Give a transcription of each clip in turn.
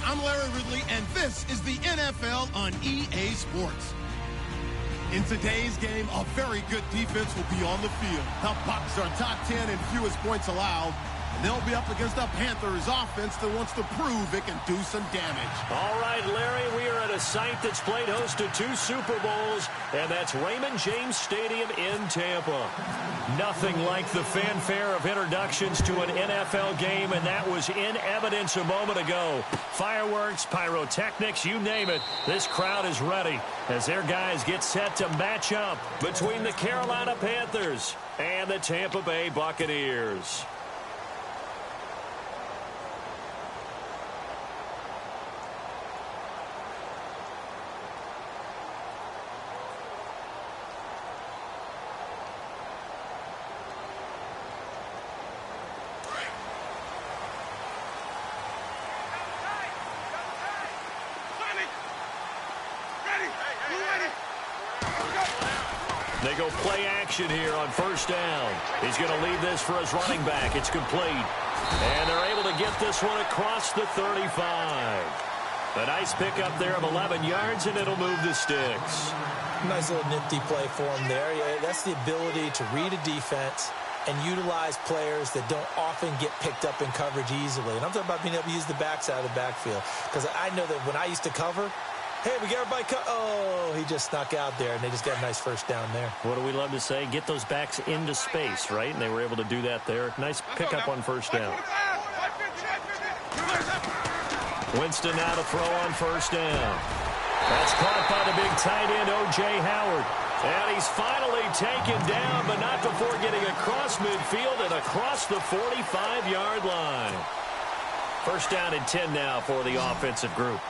I'm Larry Ridley, and this is the NFL on EA Sports. In today's game, a very good defense will be on the field. The Bucs are top 10 in fewest points allowed, and they'll be up against a Panthers offense that wants to prove it can do some damage. All right, Larry, we are at a site that's played host to 2 Super Bowls, and that's Raymond James Stadium in Tampa. Nothing like the fanfare of introductions to an NFL game, and that was in evidence a moment ago. Fireworks, pyrotechnics, you name it. This crowd is ready as their guys get set to match up between the Carolina Panthers and the Tampa Bay Buccaneers. They go play action here on first down. He's going to leave this for his running back. It's complete. And they're able to get this one across the 35. A nice pickup there of 11 yards, and it'll move the sticks. Nice little nifty play for him there. Yeah, that's the ability to read a defense and utilize players that don't often get picked up in coverage easily. And I'm talking about being able to use the backside of the backfield. Because I know that when I used to cover, hey, we got everybody cut. Oh, he just snuck out there, and they just got a nice first down there. What do we love to say? Get those backs into space, right? And they were able to do that there. Nice pickup on first down. Winston now to throw on first down. That's caught by the big tight end, O.J. Howard. And he's finally taken down, but not before getting across midfield and across the 45-yard line. First down and 10 now for the offensive group.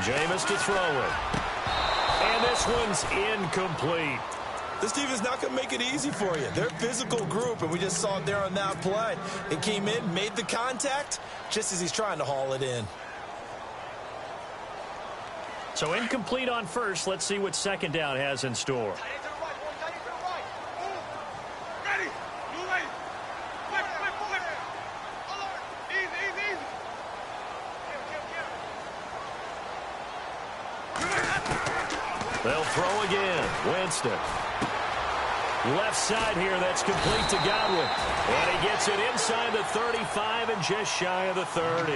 Jameis to throw it. And this one's incomplete. This defense is not going to make it easy for you. They're a physical group, and we just saw it there on that play. It came in, made the contact, just as he's trying to haul it in. So incomplete on first. Let's see what second down has in store. They'll throw again. Winston. Left side here, that's complete to Godwin. And he gets it inside the 35 and just shy of the 30.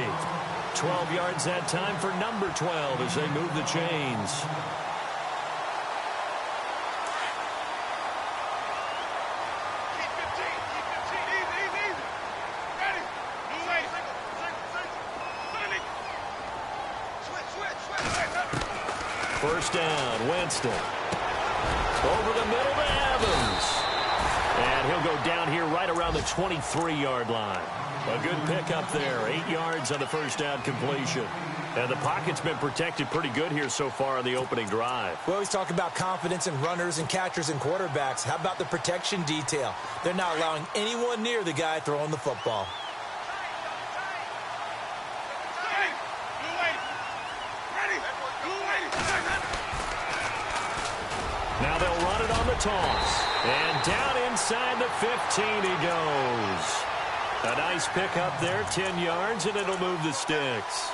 12 yards that time for number 12 as they move the chains. First down, Winston. Over the middle to Evans. And he'll go down here right around the 23-yard line. A good pickup there. 8 yards on the first down completion. And the pocket's been protected pretty good here so far on the opening drive. We always talk about confidence in runners and catchers and quarterbacks. How about the protection detail? They're not allowing anyone near the guy throwing the football. Now they'll run it on the toss. And down inside the 15 he goes. A nice pickup there, 10 yards, and it'll move the sticks.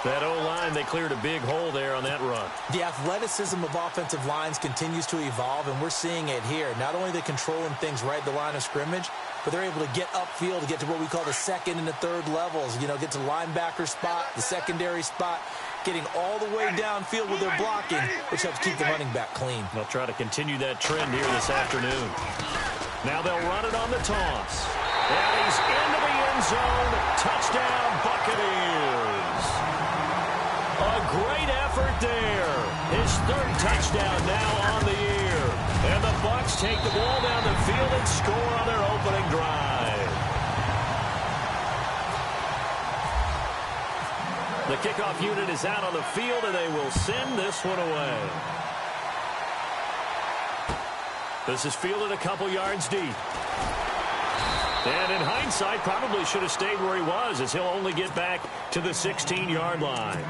That O-line, they cleared a big hole there on that run. The athleticism of offensive lines continues to evolve, and we're seeing it here. Not only are they controlling things right at the line of scrimmage, but they're able to get upfield to get to what we call the second and the third levels. You know, get to the linebacker spot, the secondary spot, getting all the way downfield with their blocking, which helps keep the running back clean. They'll try to continue that trend here this afternoon. Now they'll run it on the toss. And he's into the end zone. Touchdown, Buccaneers. A great effort there. His third touchdown now on the year. And the Bucs take the ball down the field and score on their opening drive. The kickoff unit is out on the field, and they will send this one away. This is fielded a couple yards deep. And in hindsight, probably should have stayed where he was, as he'll only get back to the 16-yard line.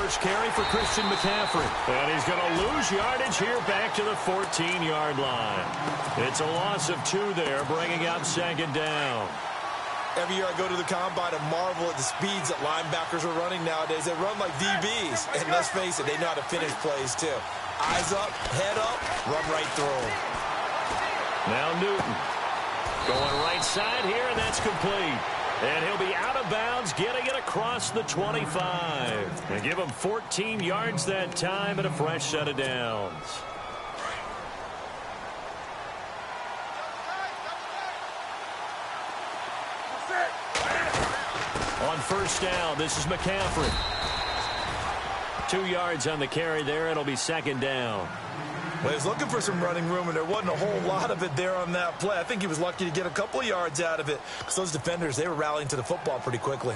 first carry for Christian McCaffrey. And he's going to lose yardage here back to the 14-yard line. It's a loss of 2 there, bringing up second down. Every year I go to the combine and marvel at the speeds that linebackers are running nowadays. They run like DBs. And let's face it, they know how to finish plays too. Eyes up, head up, run right through them. Now Newton going right side here, and that's complete. And he'll be out of bounds, getting it across the 25. And give him 14 yards that time and a fresh set of downs. On first down, this is McCaffrey. 2 yards on the carry there. It'll be second down. Well, he was looking for some running room, and there wasn't a whole lot of it there on that play. I think he was lucky to get a couple of yards out of it because those defenders, they were rallying to the football pretty quickly.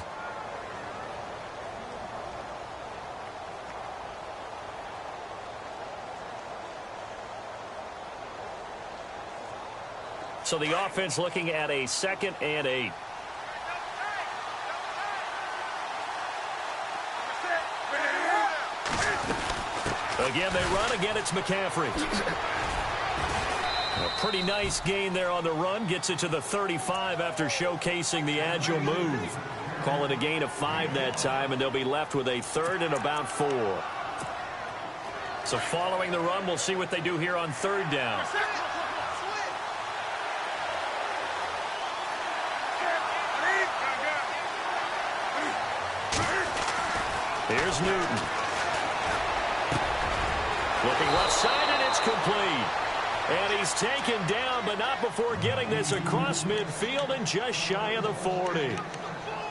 So the offense looking at a 2nd and 8. Again, they run. Again, it's McCaffrey. A pretty nice gain there on the run. Gets it to the 35 after showcasing the agile move. Call it a gain of 5 that time, and they'll be left with a 3rd and about 4. So following the run, we'll see what they do here on 3rd down. Here's Newton. Looking left side, and it's complete. And he's taken down, but not before getting this across midfield and just shy of the 40.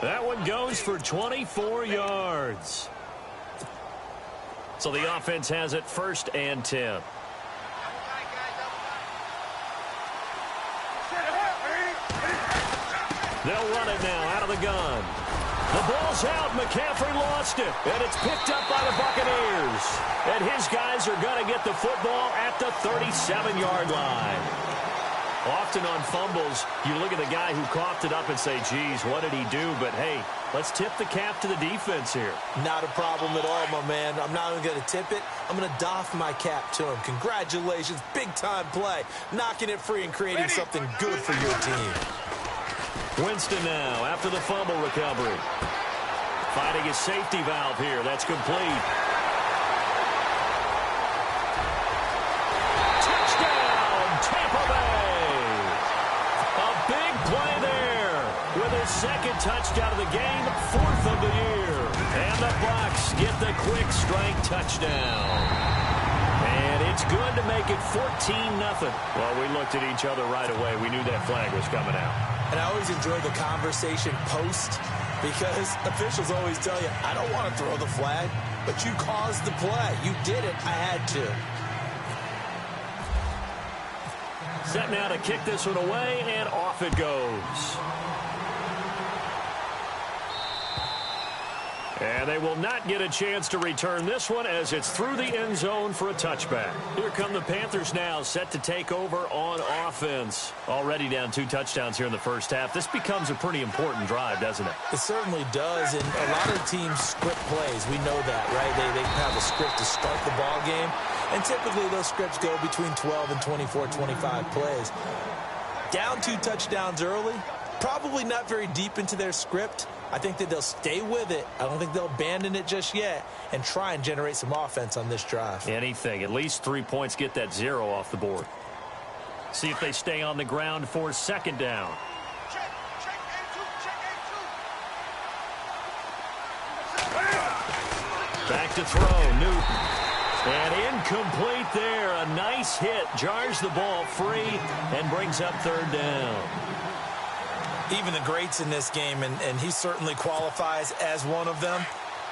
That one goes for 24 yards. So the offense has it 1st and 10. They'll run it now out of the gun. The ball's out. McCaffrey lost it. And it's picked up by the Buccaneers. And his guys are going to get the football at the 37-yard line. Often on fumbles, you look at the guy who coughed it up and say, geez, what did he do? But, hey, let's tip the cap to the defense here. Not a problem at all, my man. I'm not even going to tip it. I'm going to doff my cap to him. Congratulations. Big-time play. Knocking it free and creating something good for your team. Winston now after the fumble recovery. Finding his safety valve here. That's complete. Touchdown, Tampa Bay. A big play there with his 2nd touchdown of the game, 4th of the year. And the Bucs get the quick strike touchdown. And it's good to make it 14-0. Well, we looked at each other right away. We knew that flag was coming out. And I always enjoy the conversation post because officials always tell you, I don't want to throw the flag, but you caused the play. You did it. I had to. Set now to kick this one away, and off it goes. And they will not get a chance to return this one as it's through the end zone for a touchback. Here come the Panthers now, set to take over on offense. Already down 2 touchdowns here in the first half. This becomes a pretty important drive, doesn't it? It certainly does, and a lot of teams script plays. We know that, right? They have a script to start the ball game, and typically those scripts go between 12 and 24, 25 plays. Down 2 touchdowns early, probably not very deep into their script. I think that they'll stay with it. I don't think they'll abandon it just yet and try and generate some offense on this drive. Anything. At least 3 points, get that 0 off the board. See if they stay on the ground for 2nd down. Back to throw, Newton. And incomplete there. A nice hit. Jars the ball free and brings up 3rd down. Even the greats in this game, and he certainly qualifies as one of them,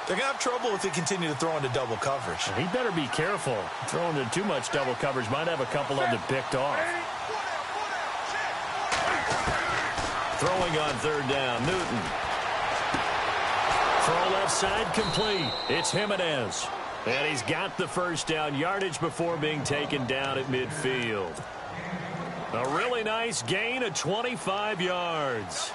they're going to have trouble if they continue to throw into double coverage. He better be careful. Throwing into too much double coverage might have a couple of them picked off. Throwing on 3rd down, Newton. Throw left side complete. It's Jimenez. And he's got the 1st down yardage before being taken down at midfield. A really nice gain of 25 yards.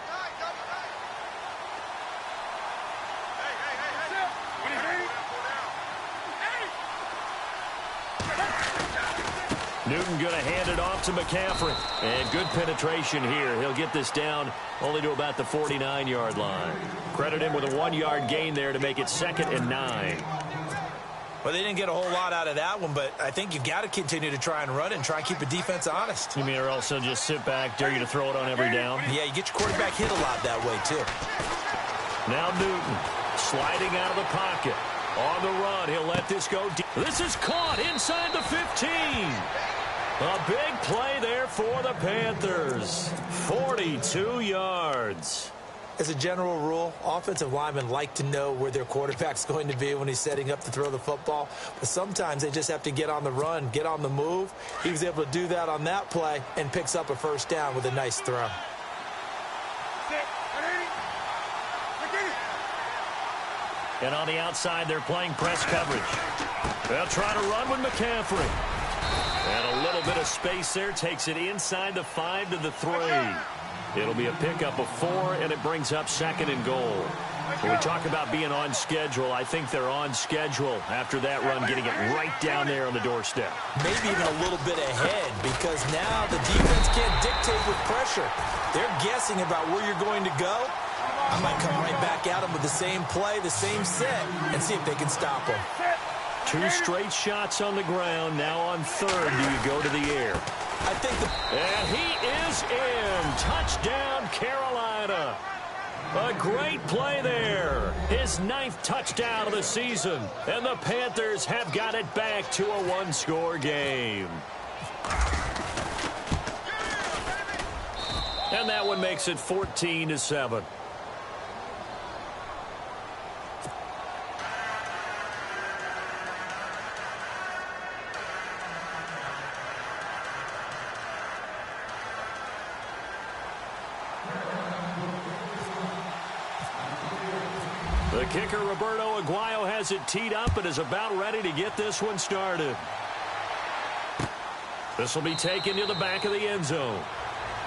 Newton going to hand it off to McCaffrey. And good penetration here. He'll get this down only to about the 49-yard line. Credit him with a 1-yard gain there to make it 2nd and 9. Well, they didn't get a whole lot out of that one, but I think you got to continue to try and run it and try and keep the defense honest. You mean, or also just sit back, dare you to throw it on every down? Yeah, you get your quarterback hit a lot that way, too. Now Newton sliding out of the pocket. On the run, he'll let this go deep. This is caught inside the 15. A big play there for the Panthers. 42 yards. As a general rule, offensive linemen like to know where their quarterback's going to be when he's setting up to throw the football. But sometimes they just have to get on the run, get on the move. He was able to do that on that play and picks up a first down with a nice throw. And on the outside, they're playing press coverage. They'll try to run with McCaffrey. And a little bit of space there takes it inside the 5 to the 3. It'll be a pickup of 4, and it brings up 2nd and goal. When we talk about being on schedule, I think they're on schedule after that run, getting it right down there on the doorstep. Maybe even a little bit ahead, because now the defense can't dictate with pressure. They're guessing about where you're going to go. I might come right back at them with the same play, the same set, and see if they can stop them. 2 straight shots on the ground. Now on 3rd, do you go to the air? I think and he is in. Touchdown, Carolina. A great play there. His 9th touchdown of the season. And the Panthers have got it back to a 1-score game. And that one makes it 14-7. The kicker, Roberto Aguayo, has it teed up and is about ready to get this one started. This will be taken to the back of the end zone.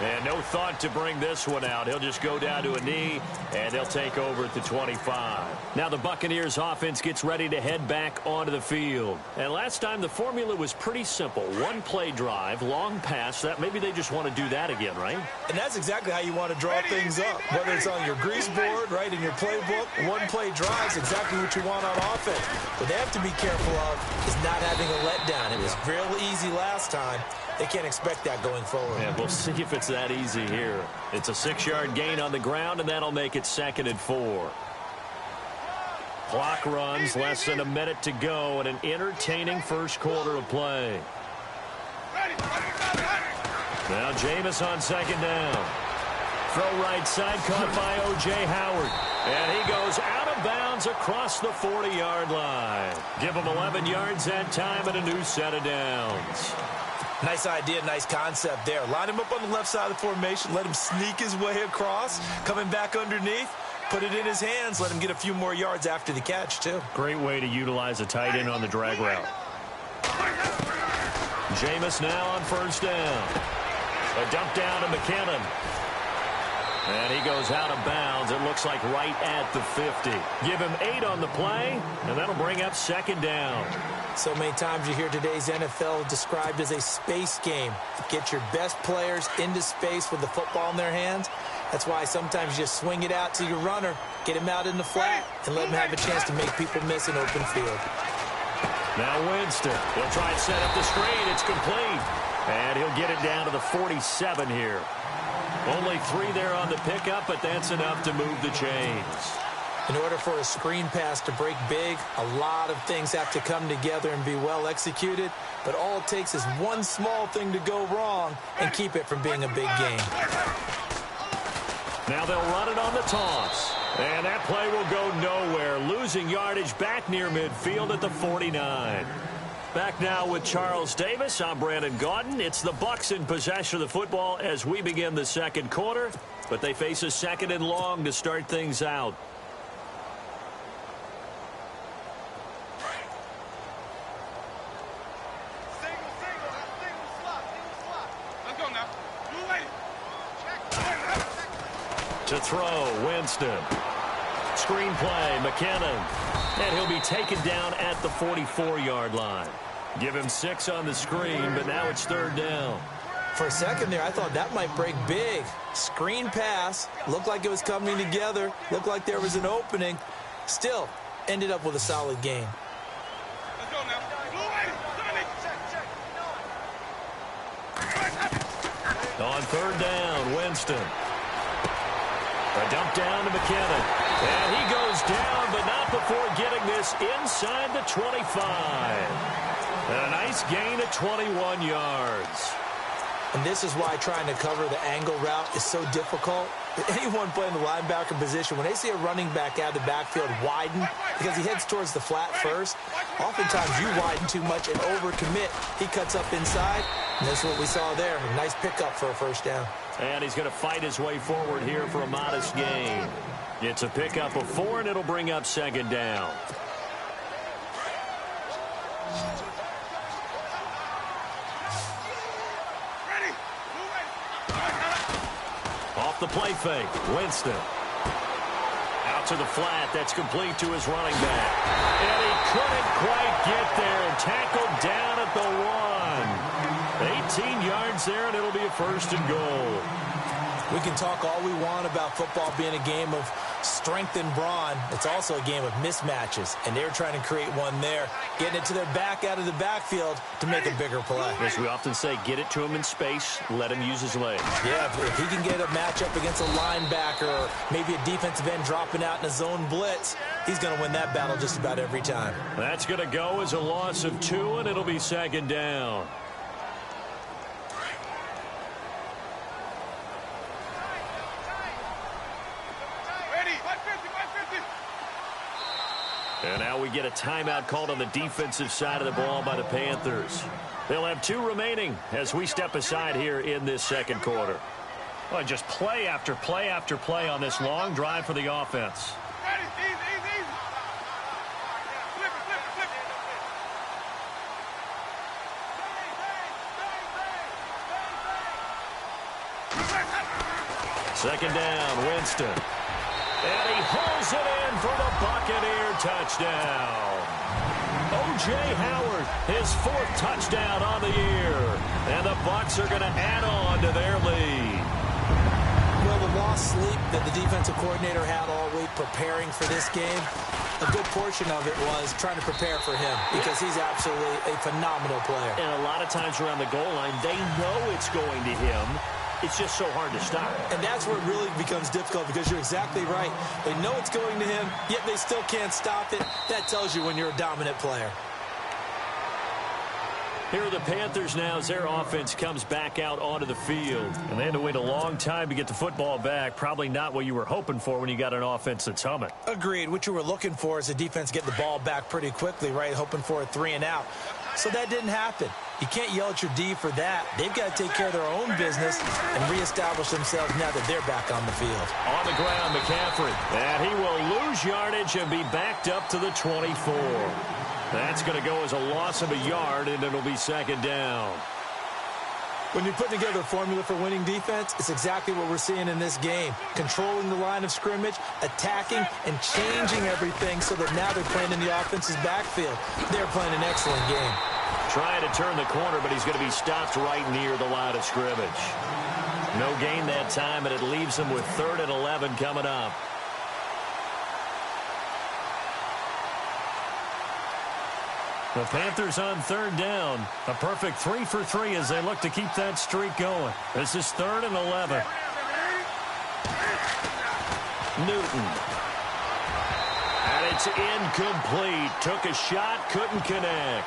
And no thought to bring this one out. He'll just go down to a knee, and they'll take over at the 25. Now the Buccaneers offense gets ready to head back onto the field. And last time the formula was pretty simple. 1-play drive, long pass. That maybe they just want to do that again, right? And that's exactly how you want to draw things up. Whether it's on your grease board, right, in your playbook, 1-play drive is exactly what you want on offense. What they have to be careful of is not having a letdown. It was real easy last time. They can't expect that going forward. Yeah, we'll see if it's that easy here. It's a 6-yard gain on the ground, and that'll make it 2nd and 4. Clock runs, less than a minute to go, and an entertaining first quarter of play. Now Jameis on 2nd down. Throw right side, caught by O.J. Howard. And he goes out of bounds across the 40-yard line. Give him 11 yards that time and a new set of downs. Nice idea, nice concept there. Line him up on the left side of the formation, let him sneak his way across, coming back underneath, put it in his hands, let him get a few more yards after the catch, too. Great way to utilize a tight end on the drag route. Jameis now on 1st down. A dump down to McKinnon. And he goes out of bounds. It looks like right at the 50. Give him 8 on the play, and that'll bring up 2nd down. So many times you hear today's NFL described as a space game. Get your best players into space with the football in their hands. That's why sometimes you just swing it out to your runner, get him out in the flat, and let him have a chance to make people miss an open field. Now Winston. He'll try and set up the screen. It's complete. And he'll get it down to the 47 here. Only 3 there on the pickup, but that's enough to move the chains. In order for a screen pass to break big, a lot of things have to come together and be well executed. But all it takes is one small thing to go wrong and keep it from being a big game. Now they'll run it on the toss. And that play will go nowhere. Losing yardage back near midfield at the 49. Back now with Charles Davis. I'm Brandon Gaudin. It's the Bucs in possession of the football as we begin the 2nd quarter. But they face a 2nd and long to start things out. To throw, Winston. Screen play, McKinnon. And he'll be taken down at the 44-yard line. Give him 6 on the screen, but now it's 3rd down. For a second there, I thought that might break big. Screen pass. Looked like it was coming together. Looked like there was an opening. Still, ended up with a solid game. On 3rd down, Winston. A dump down to McKinnon. And he goes down, but not before getting this inside the 25. And a nice gain of 21 yards. And this is why trying to cover the angle route is so difficult. Anyone playing the linebacker position, when they see a running back out of the backfield widen because he heads towards the flat first, oftentimes you widen too much and overcommit. He cuts up inside, and that's what we saw there. A nice pickup for a 1st down. And he's going to fight his way forward here for a modest gain. It's a pickup of 4, and it'll bring up 2nd down. Off the play fake, Winston. Out to the flat, that's complete to his running back. And he couldn't quite get there, and tackled down at the 1. 18 yards there, and it'll be a 1st and goal. We can talk all we want about football being a game of strength and brawn. It's also a game of mismatches, and they're trying to create one there, getting it to their back out of the backfield to make a bigger play. As we often say, get it to him in space, let him use his legs. Yeah, if he can get a matchup against a linebacker or maybe a defensive end dropping out in a zone blitz, he's going to win that battle just about every time. That's going to go as a loss of 2, and it'll be 2nd down. And now we get a timeout called on the defensive side of the ball by the Panthers. They'll have 2 remaining as we step aside here in this 2nd quarter. Well, just play after play after play on this long drive for the offense. Second down, Winston. And he hauls it in for the Buccaneer touchdown. O.J. Howard, his 4th touchdown on the year. And the Bucs are going to add on to their lead. Well, the lost sleep that the defensive coordinator had all week preparing for this game, a good portion of it was trying to prepare for him because he's absolutely a phenomenal player. And a lot of times around the goal line, they know it's going to him. It's just so hard to stop. And that's where it really becomes difficult because you're exactly right. They know it's going to him, yet they still can't stop it. That tells you when you're a dominant player. Here are the Panthers now as their offense comes back out onto the field. And they had to wait a long time to get the football back. Probably not what you were hoping for when you got an offense that's humming. Agreed. What you were looking for is a defense getting the ball back pretty quickly, right? Hoping for a 3 and out. So that didn't happen. You can't yell at your D for that. They've got to take care of their own business and reestablish themselves now that they're back on the field. On the ground, McCaffrey. And he will lose yardage and be backed up to the 24. That's going to go as a loss of a yard, and it'll be 2nd down. When you put together a formula for winning defense, it's exactly what we're seeing in this game. Controlling the line of scrimmage, attacking, and changing everything so that now they're playing in the offense's backfield. They're playing an excellent game. Trying to turn the corner, but he's going to be stopped right near the line of scrimmage. No gain that time, and it leaves him with 3rd and 11 coming up. The Panthers on 3rd down. A perfect 3 for 3 as they look to keep that streak going. This is 3rd and 11. Newton. And it's incomplete. Took a shot, couldn't connect.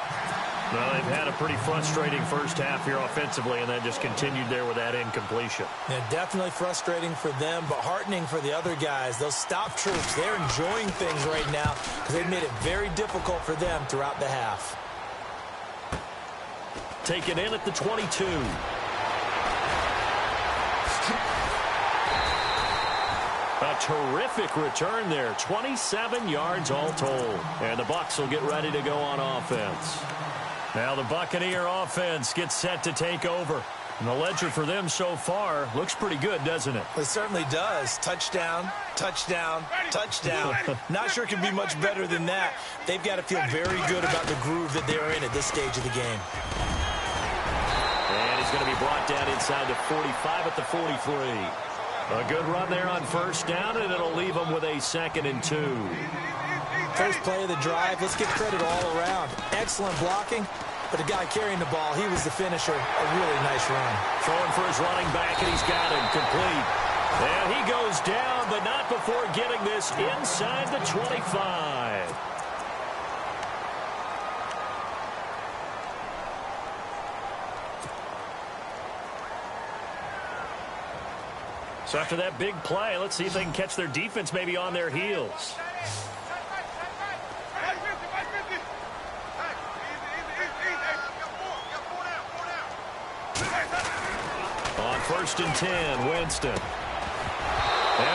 Well, they've had a pretty frustrating first half here offensively, and that just continued there with that incompletion. Yeah, definitely frustrating for them, but heartening for the other guys. Those stop troops, they're enjoying things right now because they've made it very difficult for them throughout the half. Taken in at the 22. A terrific return there. 27 yards all told. And the Bucs will get ready to go on offense. Now the Buccaneer offense gets set to take over. And the ledger for them so far looks pretty good, doesn't it? It certainly does. Touchdown, touchdown, touchdown. Not sure it can be much better than that. They've got to feel very good about the groove that they're in at this stage of the game. And he's going to be brought down inside the 45 at the 43. A good run there on first down, and it'll leave them with a 2nd and 2. First play of the drive, let's give credit all around. Excellent blocking, but the guy carrying the ball, he was the finisher. A really nice run. Throwing for his running back, and he's got him complete. And he goes down, but not before getting this inside the 25. So after that big play, let's see if they can catch their defense maybe on their heels. On 1st and 10, Winston. And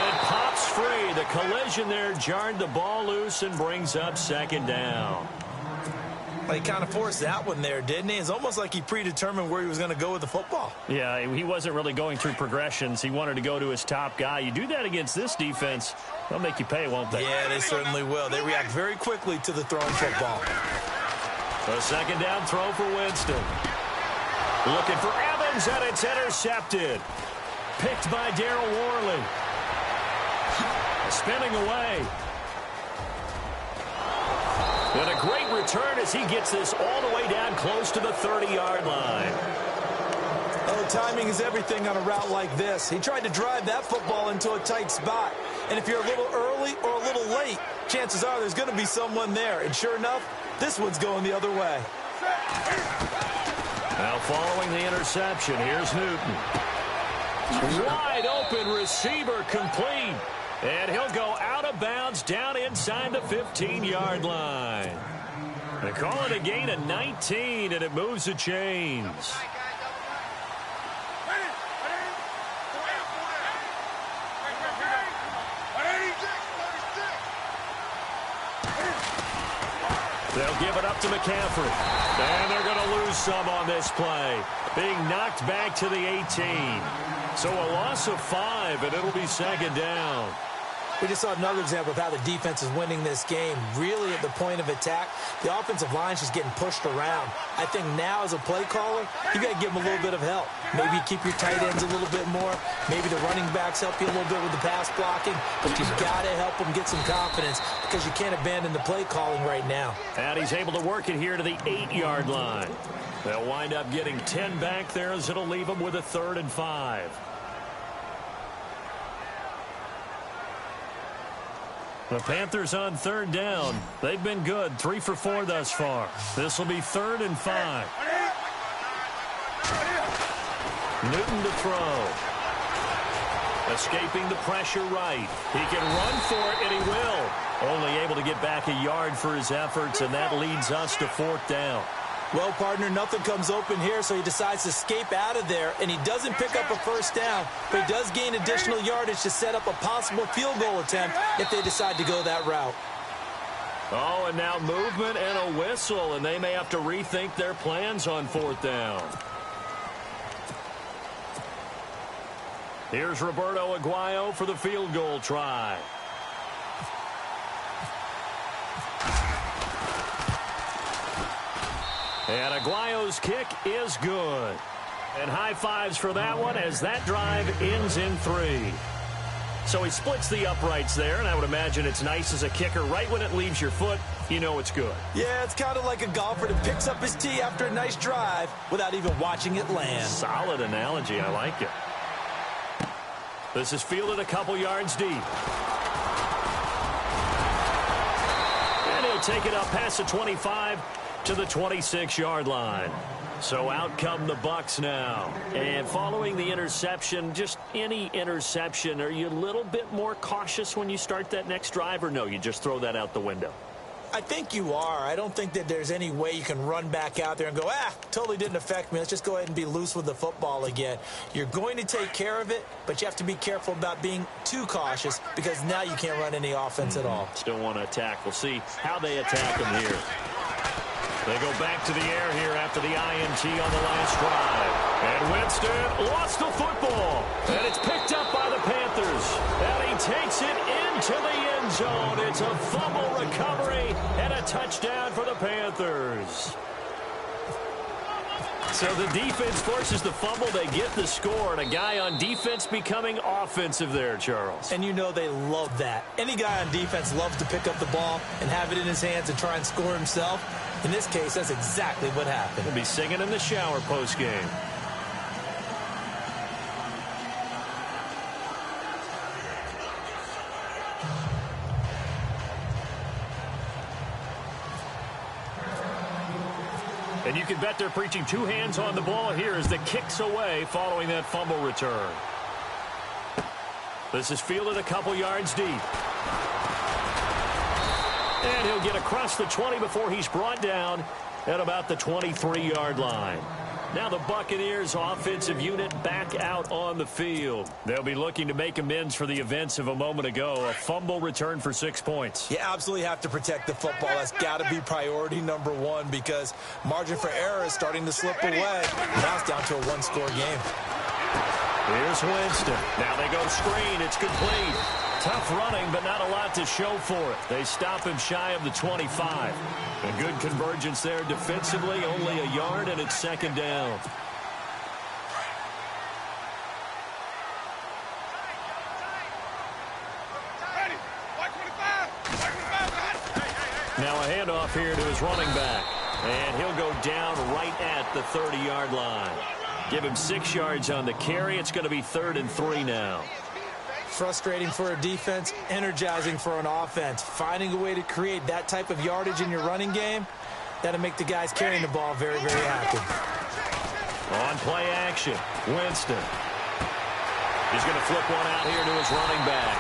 it pops free. The collision there jarred the ball loose and brings up 2nd down. Well, he kind of forced that one there, didn't he? It's almost like he predetermined where he was going to go with the football. Yeah, he wasn't really going through progressions. He wanted to go to his top guy. You do that against this defense, they'll make you pay, won't they? Yeah, they certainly will. They react very quickly to the thrown football. A 2nd down throw for Winston. Looking for Evans, and it's intercepted. Picked by Darryl Worley. Spinning away. And a great return as he gets this all the way down close to the 30-yard line. Oh, timing is everything on a route like this. He tried to drive that football into a tight spot. And if you're a little early or a little late, chances are there's going to be someone there. And sure enough, this one's going the other way. Now following the interception, here's Newton. Wide open receiver complete. And he'll go out of bounds down inside the 15-yard line. They call it a gain of 19, and it moves the chains. They'll give it up to McCaffrey. And they're going to lose some on this play. Being knocked back to the 18. So a loss of 5, and it'll be 2nd down. We just saw another example of how the defense is winning this game. Really at the point of attack, the offensive line's just getting pushed around. I think now as a play caller, you got to give them a little bit of help. Maybe keep your tight ends a little bit more. Maybe the running backs help you a little bit with the pass blocking. But you've got to help them get some confidence because you can't abandon the play calling right now. And he's able to work it here to the 8-yard line. They'll wind up getting 10 back there as it'll leave them with a 3rd and 5. The Panthers on 3rd down. They've been good. 3 for 4 thus far. This will be 3rd and 5. Newton to throw. Escaping the pressure right. He can run for it, and he will. Only able to get back a yard for his efforts, and that leads us to 4th down. Well, partner, nothing comes open here, so he decides to escape out of there, and he doesn't pick up a 1st down, but he does gain additional yardage to set up a possible field goal attempt if they decide to go that route. Oh, and now movement and a whistle, and they may have to rethink their plans on 4th down. Here's Roberto Aguayo for the field goal try. And Aguayo's kick is good. And high fives for that one as that drive ends in 3. So he splits the uprights there, and I would imagine it's nice as a kicker. Right when it leaves your foot, you know it's good. Yeah, it's kind of like a golfer that picks up his tee after a nice drive without even watching it land. Solid analogy. I like it. This is fielded a couple yards deep. And he'll take it up past the 25 to the 26-yard line. So out come the Bucs now. And following the interception, just any interception, are you a little bit more cautious when you start that next drive, or no, you just throw that out the window? I think you are. I don't think that there's any way you can run back out there and go, totally didn't affect me. Let's just go ahead and be loose with the football again. You're going to take care of it, but you have to be careful about being too cautious because now you can't run any offense at all. Still want to attack. We'll see how they attack them here. They go back to the air here after the INT on the last drive. And Winston lost the football. And it's picked up by the Panthers. And he takes it into the end zone. It's a fumble recovery and a touchdown for the Panthers. So the defense forces the fumble. They get the score, and a guy on defense becoming offensive there, Charles. And you know they love that. Any guy on defense loves to pick up the ball and have it in his hands and try and score himself. In this case, that's exactly what happened. He'll be singing in the shower post-game. And you can bet they're preaching two hands on the ball here as the kick's away following that fumble return. This is fielded a couple yards deep. And he'll get across the 20 before he's brought down at about the 23-yard line. Now the Buccaneers offensive unit back out on the field. They'll be looking to make amends for the events of a moment ago. A fumble return for 6 points. You absolutely have to protect the football. That's got to be priority number one because margin for error is starting to slip away. Now it's down to a one-score game. Here's Winston. Now they go screen. It's complete. Tough running, but not a lot to show for it. They stop him shy of the 25. A good convergence there defensively, only a yard, and it's second down. Now a handoff here to his running back. And he'll go down right at the 30-yard line. Give him 6 yards on the carry. It's going to be 3rd and 3 now. Frustrating for a defense, energizing for an offense. Finding a way to create that type of yardage in your running game, that'll make the guys carrying the ball very, very active. On play action, Winston. He's going to flip one out here to his running back.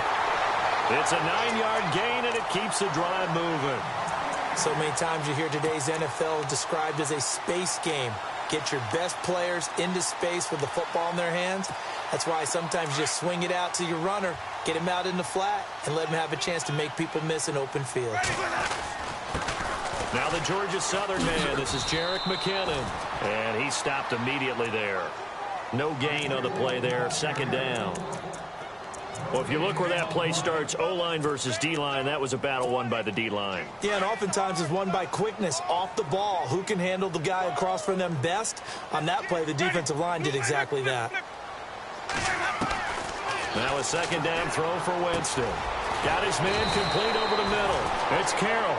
It's a 9-yard gain, and it keeps the drive moving. So many times you hear today's NFL described as a space game. Get your best players into space with the football in their hands. That's why sometimes you just swing it out to your runner, get him out in the flat, and let him have a chance to make people miss an open field. Now the Georgia Southern man, this is Jerick McKinnon. And he stopped immediately there. No gain on the play there, second down. Well, if you look where that play starts, O-line versus D-line, that was a battle won by the D-line. Yeah, and oftentimes it's won by quickness off the ball. Who can handle the guy across from them best? On that play, the defensive line did exactly that. Now a second down throw for Winston. Got his man complete over the middle. It's Carroll.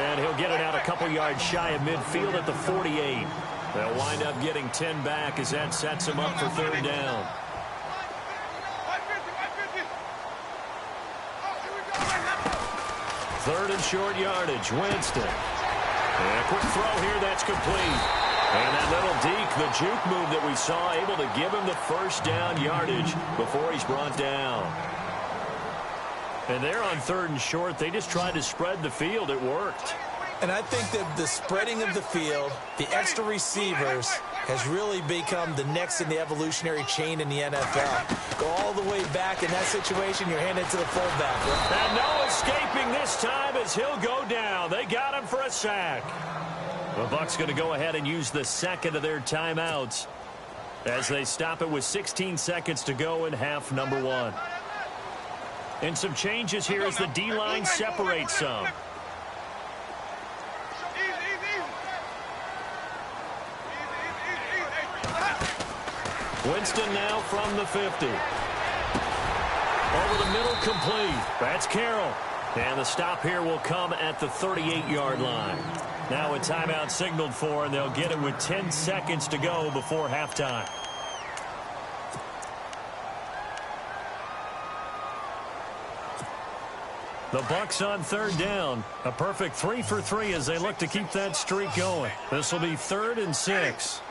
And he'll get it out a couple yards shy of midfield at the 48. They'll wind up getting 10 back as that sets him up for third down. Third and short yardage, Winston. And a quick throw here, that's complete. And that little deke, the juke move that we saw, able to give him the first down yardage before he's brought down. And they're on third and short. They just tried to spread the field. It worked. And I think that the spreading of the field, the extra receivers, has really become the next in the evolutionary chain in the NFL. Go all the way back in that situation, you're handed to the fullback. Right? And no escaping this time as he'll go down. They got him for a sack. The Bucs going to go ahead and use the second of their timeouts as they stop it with 16 seconds to go in half number one. And some changes here as the D-line separates some. Winston now from the 50. Over the middle, complete. That's Carroll. And the stop here will come at the 38-yard line. Now a timeout signaled for, and they'll get it with 10 seconds to go before halftime. The Bucs on third down. A perfect 3 for 3 as they look to keep that streak going. This will be 3rd and 6.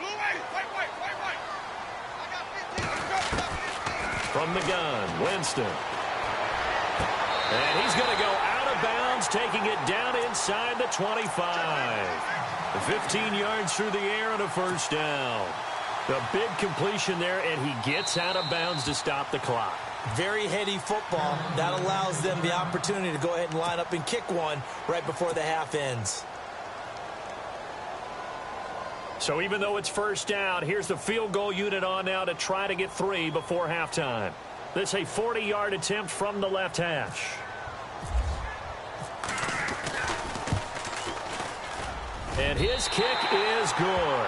From the gun, Winston. And he's going to go out of bounds, taking it down inside the 25. 15 yards through the air and a first down. The big completion there, and he gets out of bounds to stop the clock. Very heady football. That allows them the opportunity to go ahead and line up and kick one right before the half ends. So even though it's first down, here's the field goal unit on now to try to get 3 before halftime. This a 40-yard attempt from the left hash. And his kick is good.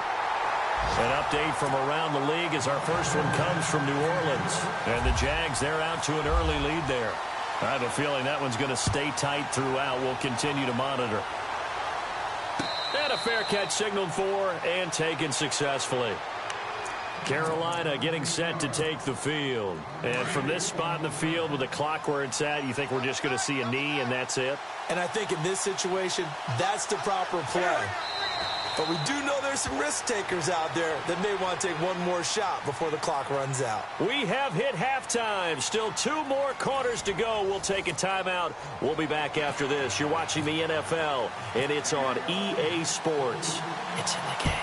An update from around the league as our first one comes from New Orleans. And the Jags, they're out to an early lead there. I have a feeling that one's going to stay tight throughout. We'll continue to monitor. And a fair catch signaled for and taken successfully. Carolina getting set to take the field. And from this spot in the field with the clock where it's at, you think we're just going to see a knee and that's it? And I think in this situation, that's the proper play. But we do know there's some risk takers out there that may want to take one more shot before the clock runs out. We have hit halftime. Still 2 more quarters to go. We'll take a timeout. We'll be back after this. You're watching the NFL, and it's on EA Sports. It's in the game.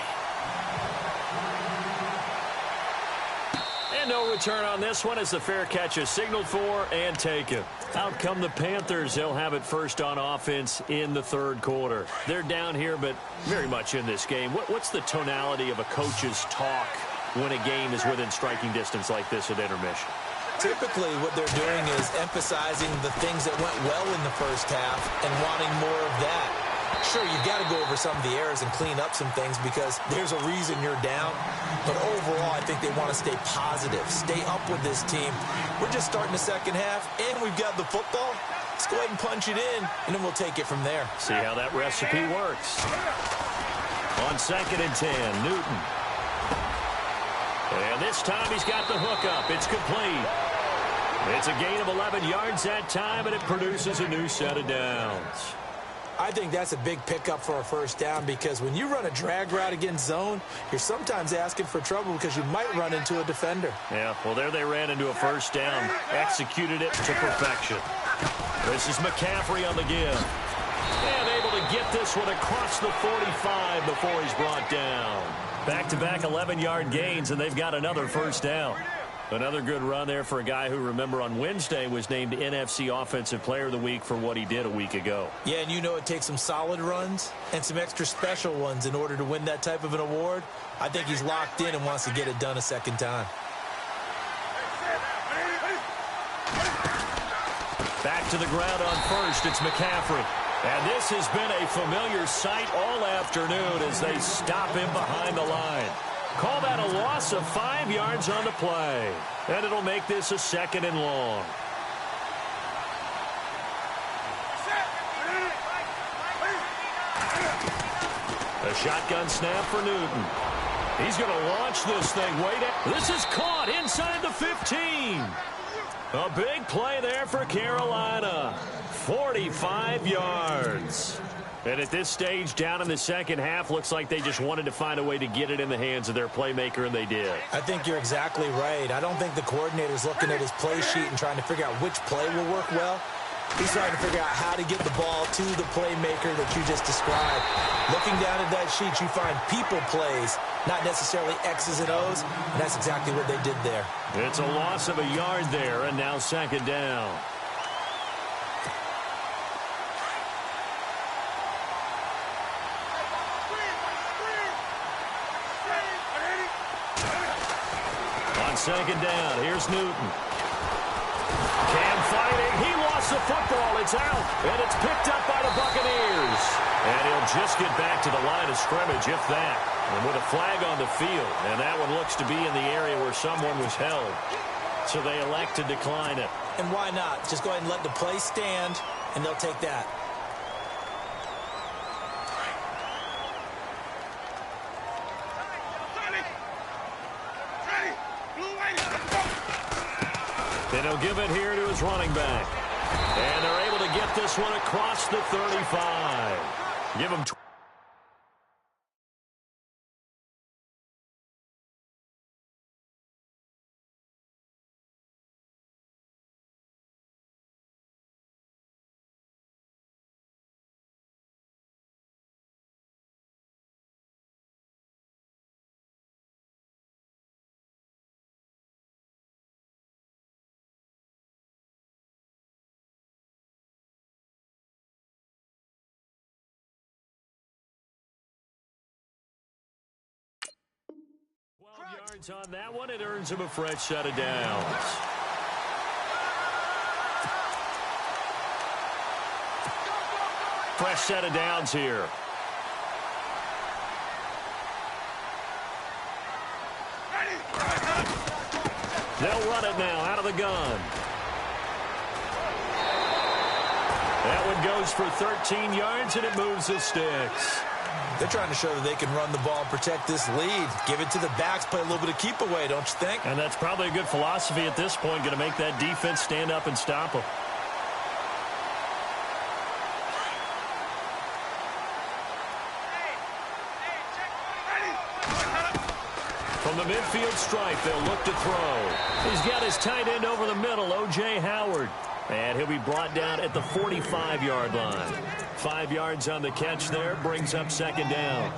And no return on this one as the fair catch is signaled for and taken. Out come the Panthers. They'll have it first on offense in the third quarter. They're down here, but very much in this game. What's the tonality of a coach's talk when a game is within striking distance like this at intermission? Typically, what they're doing is emphasizing the things that went well in the first half and wanting more of that. Sure, you've got to go over some of the errors and clean up some things because there's a reason you're down. But overall, I think they want to stay positive, stay up with this team. We're just starting the second half, and we've got the football. Let's go ahead and punch it in, and then we'll take it from there. See how that recipe works. On 2nd and 10, Newton. And this time he's got the hook up. It's complete. It's a gain of 11 yards that time, and it produces a new set of downs. I think that's a big pickup for a first down because when you run a drag route against zone, you're sometimes asking for trouble because you might run into a defender. Yeah, well, there they ran into a first down, executed it to perfection. This is McCaffrey on the give. And able to get this one across the 45 before he's brought down. Back-to-back 11-yard gains, and they've got another first down. Another good run there for a guy who, remember, on Wednesday was named NFC Offensive Player of the Week for what he did a week ago. Yeah, and you know it takes some solid runs and some extra special ones in order to win that type of an award. I think he's locked in and wants to get it done a second time. Back to the ground on first, it's McCaffrey. And this has been a familiar sight all afternoon as they stop him behind the line. Call that a loss of 5 yards on the play. And it'll make this a 2nd and long. A shotgun snap for Newton. He's going to launch this thing way down. This is caught inside the 15. A big play there for Carolina. 45 yards. And at this stage, down in the second half, looks like they just wanted to find a way to get it in the hands of their playmaker, and they did. I think you're exactly right. I don't think the coordinator's looking at his play sheet and trying to figure out which play will work well. He's trying to figure out how to get the ball to the playmaker that you just described. Looking down at that sheet, you find people plays, not necessarily X's and O's, and that's exactly what they did there. It's a loss of a yard there, and now 2nd down. On 2nd down, here's Newton. Cam fighting. He lost the football. It's out, and it's picked up by the Buccaneers. And he'll just get back to the line of scrimmage, if that. And with a flag on the field, and that one looks to be in the area where someone was held. So they elect to decline it. And why not? Just go ahead and let the play stand, and they'll take that. And he'll give it here to his running back. And they're able to get this one across the 35. Give him yards on that one. It earns him a fresh set of downs. Fresh set of downs here. They'll run it now out of the gun. That one goes for 13 yards, and it moves the sticks. They're trying to show that they can run the ball and protect this lead. Give it to the backs, play a little bit of keep away, don't you think? And that's probably a good philosophy at this point, going to make that defense stand up and stop them. From the midfield stripe, they'll look to throw. He's got his tight end over the middle, O.J. Howard. And he'll be brought down at the 45-yard line. 5 yards on the catch there, brings up second down.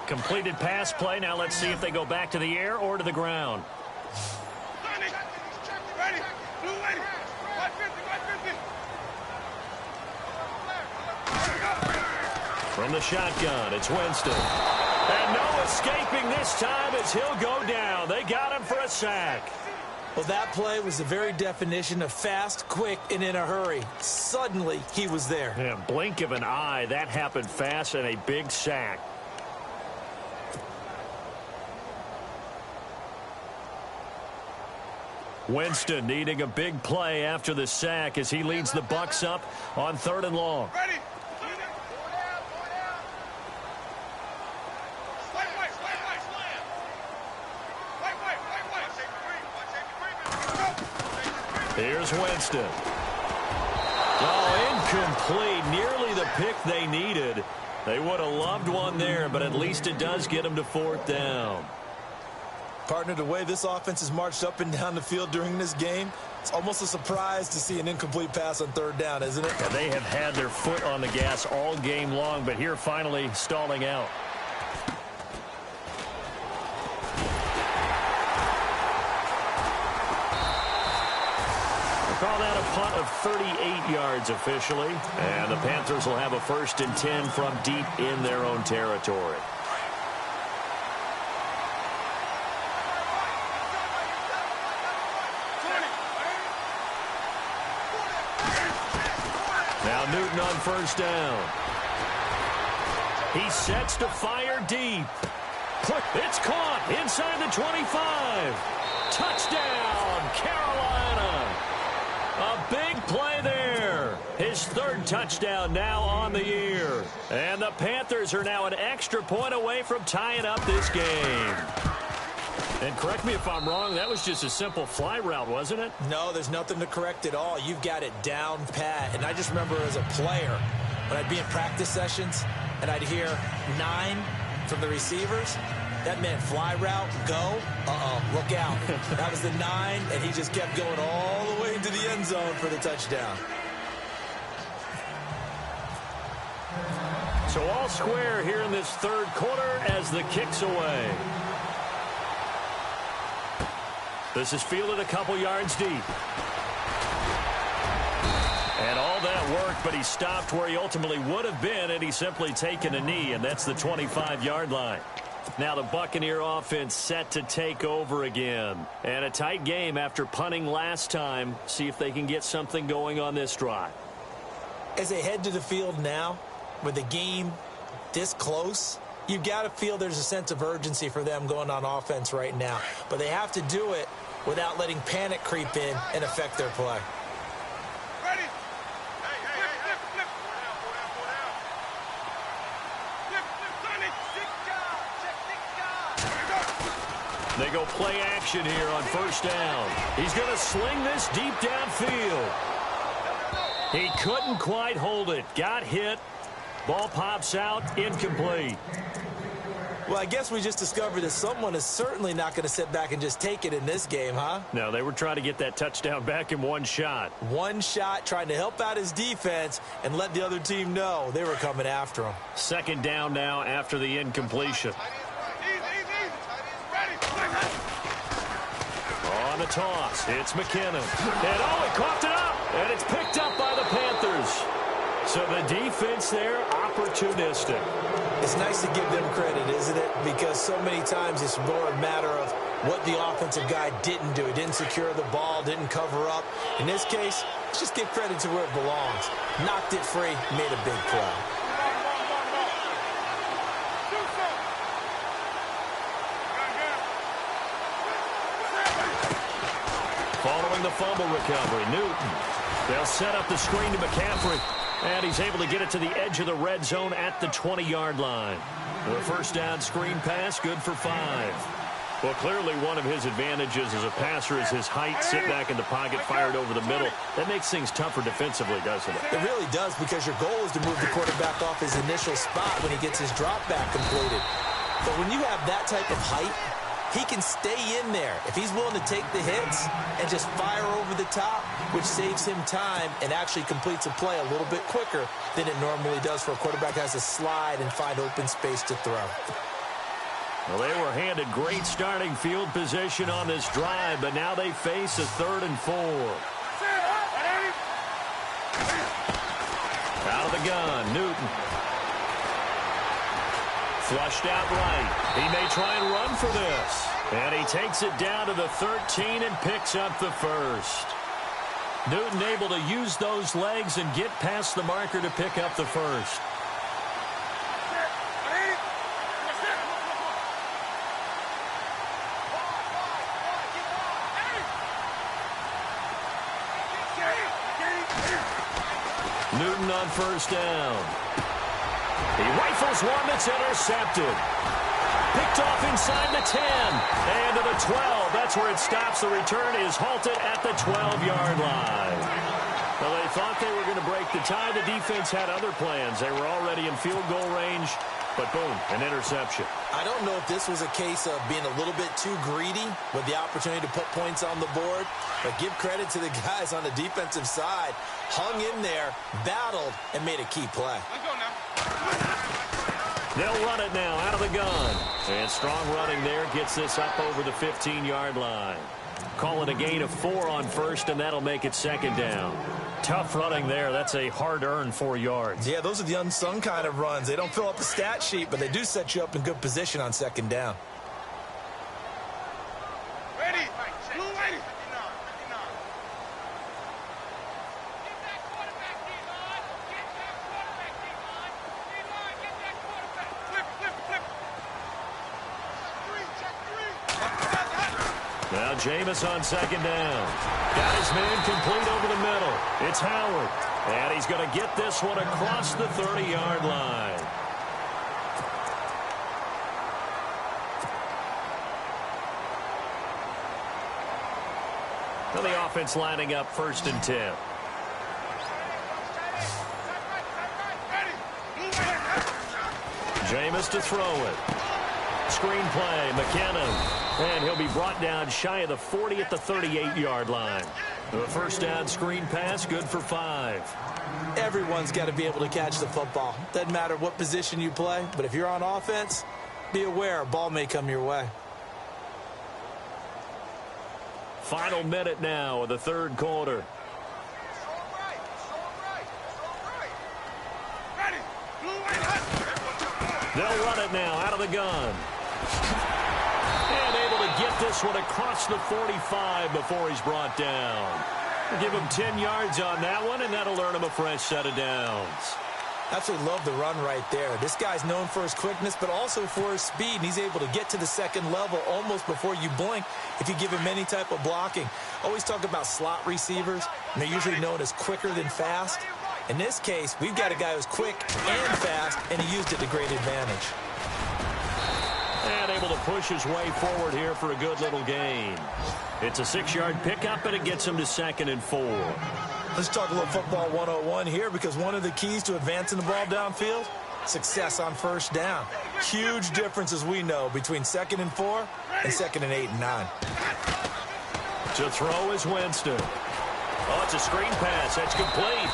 Completed pass play. Now let's see if they go back to the air or to the ground. From the shotgun, it's Winston. And no escaping this time as he'll go down. They got him for a sack. Well, that play was the very definition of fast, quick, and in a hurry. Suddenly, he was there. Yeah, blink of an eye. That happened fast and a big sack. Winston needing a big play after the sack as he leads the Bucs up on 3rd and long. Ready. Here's Winston. Oh, incomplete. Nearly the pick they needed. They would have loved one there, but at least it does get them to 4th down. Partner, the way this offense has marched up and down the field during this game, it's almost a surprise to see an incomplete pass on 3rd down, isn't it? Yeah, they have had their foot on the gas all game long, but here finally stalling out. Call that a punt of 38 yards officially. And the Panthers will have a 1st and 10 from deep in their own territory. Now Newton on 1st down. He sets to fire deep. It's caught inside the 25. Touchdown, Carolina. A big play there. His 3rd touchdown now on the year. And the Panthers are now an extra point away from tying up this game. And correct me if I'm wrong, that was just a simple fly route, wasn't it? No, there's nothing to correct at all. You've got it down pat. And I just remember as a player, when I'd be in practice sessions and I'd hear 9 from the receivers, that meant fly route, go, look out. That was the 9, and he just kept going all the way into the end zone for the touchdown. So all square here in this 3rd quarter as the kick's away. This is fielded a couple yards deep. And all that worked, but he stopped where he ultimately would have been, and he's simply taken a knee, and that's the 25-yard line. Now the Buccaneer offense set to take over again. And a tight game after punting last time. See if they can get something going on this drive. As they head to the field now, with the game this close, you've got to feel there's a sense of urgency for them going on offense right now. But they have to do it without letting panic creep in and affect their play. They go play action here on 1st down. He's going to sling this deep downfield. He couldn't quite hold it. Got hit. Ball pops out. Incomplete. Well, I guess we just discovered that someone is certainly not going to sit back and just take it in this game, huh? No, they were trying to get that touchdown back in one shot. One shot, trying to help out his defense and let the other team know they were coming after him. 2nd down now after the incompletion. On the toss, it's McKinnon. And he coughed it up, and it's picked up by the Panthers. So the defense there, opportunistic. It's nice to give them credit, isn't it? Because so many times it's more a matter of what the offensive guy didn't do. He didn't secure the ball, didn't cover up. In this case, let's just give credit to where it belongs. Knocked it free, made a big play. Following the fumble recovery, Newton. They'll set up the screen to McCaffrey. And he's able to get it to the edge of the red zone at the 20-yard line. The first down screen pass, good for 5. Well, clearly one of his advantages as a passer is his height, sit back in the pocket, fired over the middle. That makes things tougher defensively, doesn't it? It really does, because your goal is to move the quarterback off his initial spot when he gets his drop back completed. But when you have that type of height, he can stay in there if he's willing to take the hits and just fire over the top, which saves him time and actually completes a play a little bit quicker than it normally does for a quarterback who has to slide and find open space to throw. Well, they were handed great starting field position on this drive, but now they face a 3rd and 4. Out of the gun, Newton. Flushed out right. He may try and run for this. And he takes it down to the 13 and picks up the first. Newton able to use those legs and get past the marker to pick up the first. Newton on first down. He rifles one that's intercepted. Picked off inside the 10 and to the 12. That's where it stops. The return is halted at the 12-yard line. Well, they thought they were going to break the tie. The defense had other plans. They were already in field goal range, but boom, an interception. I don't know if this was a case of being a little bit too greedy with the opportunity to put points on the board, but give credit to the guys on the defensive side. Hung in there, battled, and made a key play. They'll run it now out of the gun. And strong running there gets this up over the 15-yard line. Call it a gain of 4 on first, and that'll make it 2nd down. Tough running there. That's a hard-earned 4 yards. Yeah, those are the unsung kind of runs. They don't fill up the stat sheet, but they do set you up in good position on 2nd down. Ready? Blue ready. Now Jameis on 2nd down. Got his man complete over the middle. It's Howard. And he's going to get this one across the 30-yard line. Well, the offense lining up 1st and 10. Jameis to throw it. Screen play, McKinnon. And he'll be brought down shy of the 40 at the 38-yard line. The first down screen pass, good for 5. Everyone's got to be able to catch the football. Doesn't matter what position you play, but if you're on offense, be aware a ball may come your way. Final minute now of the 3rd quarter. They'll run it now out of the gun. And able to get this one across the 45 before he's brought down. We'll give him 10 yards on that one, and that'll earn him a fresh set of downs. Absolutely love the run right there. This guy's known for his quickness, but also for his speed. And he's able to get to the 2nd level almost before you blink if you give him any type of blocking. Always talk about slot receivers, and they're usually known as quicker than fast. In this case, we've got a guy who's quick and fast, and he used it to great advantage. And able to push his way forward here for a good little gain. It's a 6-yard pickup, and it gets him to 2nd and 4. Let's talk a little football 101 here, because one of the keys to advancing the ball downfield, success on first down. Huge difference, as we know, between 2nd and 4 and 2nd and 8 and 9. To throw is Winston. Oh, it's a screen pass. That's complete.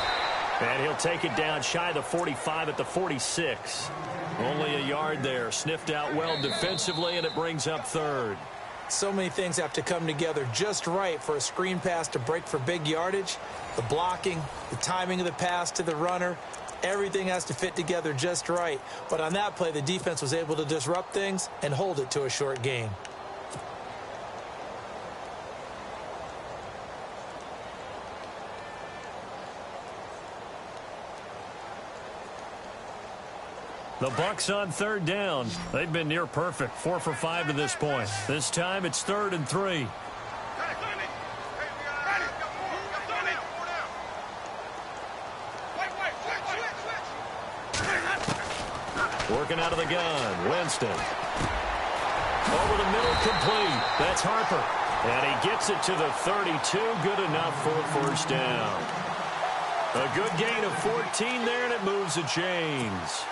And he'll take it down shy of the 45 at the 46. Only a yard there. Sniffed out well defensively, and it brings up 3rd. So many things have to come together just right for a screen pass to break for big yardage. The blocking, the timing of the pass to the runner, Everything has to fit together just right. But on that play, the defense was able to disrupt things and hold it to a short gain. The Bucs on third down. They've been near perfect, 4 for 5 to this point. This time it's 3rd and 3. Working out of the gun, Winston. Over the middle, complete. That's Harper. And he gets it to the 32. Good enough for a first down. A good gain of 14 there, and it moves the chains.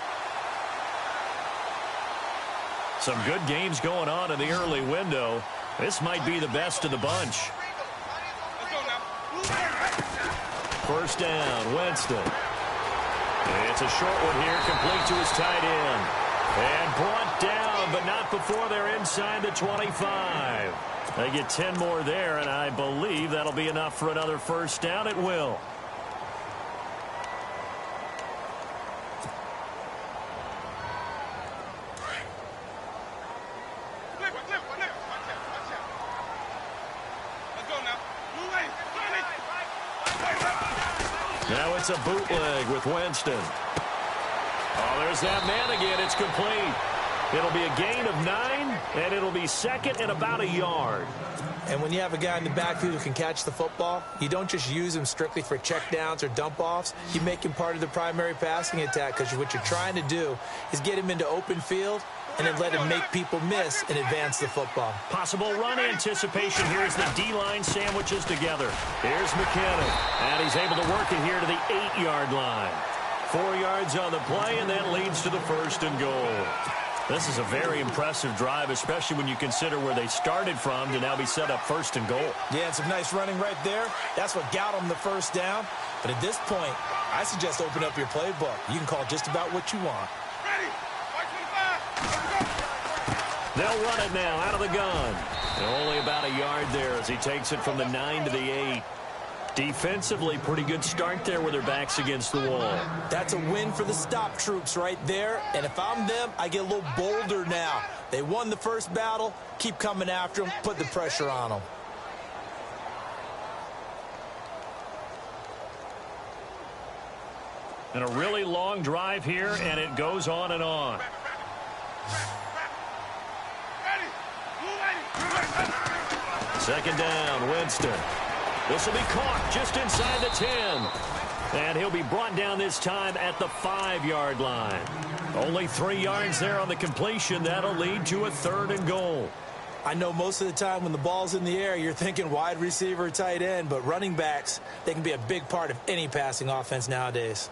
Some good games going on in the early window. This might be the best of the bunch. First down, Winston. It's a short one here, complete to his tight end. And brought down, but not before they're inside the 25. They get 10 more there, and I believe that'll be enough for another first down. It will. Now it's a bootleg with Winston. Oh, there's that man again. It's complete. It'll be a gain of 9, and it'll be 2nd and about a yard. And when you have a guy in the backfield who can catch the football, you don't just use him strictly for checkdowns or dump-offs. You make him part of the primary passing attack, because what you're trying to do is get him into open field and then let him make people miss and advance the football. Possible run anticipation here as the D-line sandwiches together. Here's McKinnon, and he's able to work it here to the 8-yard line. 4 yards on the play, and that leads to the 1st and goal. This is a very impressive drive, especially when you consider where they started from to now be set up 1st and goal. Yeah, and some nice running right there. That's what got them the first down. But at this point, I suggest open up your playbook. You can call just about what you want. They'll run it now out of the gun. And only about a yard there as he takes it from the 9 to the 8. Defensively, pretty good start there with their backs against the wall. That's a win for the stop troops right there. And if I'm them, I get a little bolder now. They won the first battle. Keep coming after them. Put the pressure on them. And a really long drive here, and it goes on and on. Second down, Winston. This will be caught just inside the 10. And he'll be brought down this time at the 5-yard line. Only 3 yards there on the completion. That'll lead to a 3rd and goal. I know most of the time when the ball's in the air, you're thinking wide receiver, tight end, but running backs, they can be a big part of any passing offense nowadays.